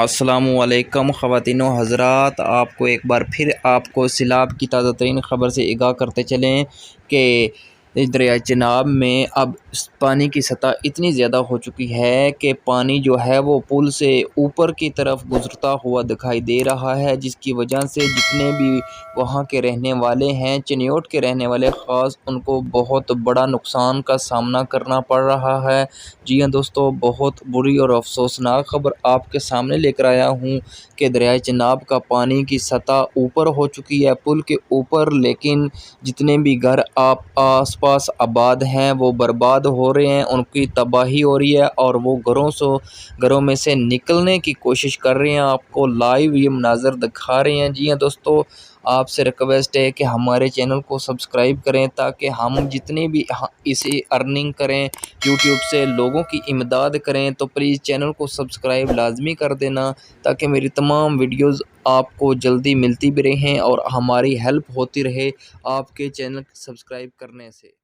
السلام علیکم خواتین و حضرات، آپ کو ایک بار پھر آپ کو سیلاب کی تازہ ترین خبر سے آگاہ کرتے چلیں کہ دریائے چناب میں اب پانی کی سطح اتنی زیادہ ہو چکی ہے کہ پانی جو ہے وہ پل سے اوپر کی طرف گزرتا ہوا دکھائی دے رہا ہے، جس کی وجہ سے جتنے بھی وہاں کے رہنے والے ہیں، چنیوٹ کے رہنے والے خاص، ان کو بہت بڑا نقصان کا سامنا کرنا پڑ رہا ہے۔ جی ہاں دوستو، بہت بری اور افسوسناک خبر آپ کے سامنے لے کر آیا ہوں کہ دریائے چناب کا پانی کی سطح اوپر ہو چکی ہے، پل کے اوپر، لیکن جتنے بھی گھر آس پاس آباد ہیں وہ برباد ہو رہے ہیں، ان کی تباہی ہو رہی ہے اور وہ گھروں میں سے نکلنے کی کوشش کر رہے ہیں۔ آپ کو لائیو یہ مناظر دکھا رہے ہیں۔ جی ہاں دوستو، آپ سے ریکویسٹ ہے کہ ہمارے چینل کو سبسکرائب کریں تاکہ ہم جتنے بھی اسے ارننگ کریں، یوٹیوب سے لوگوں کی امداد کریں، تو پلیز چینل کو سبسکرائب لازمی کر دینا تاکہ میری تمام ویڈیوز آپ کو جلدی ملتی بھی رہیں اور ہماری ہیلپ ہوتی رہے آپ کے چینل سبسکرائب کرنے سے۔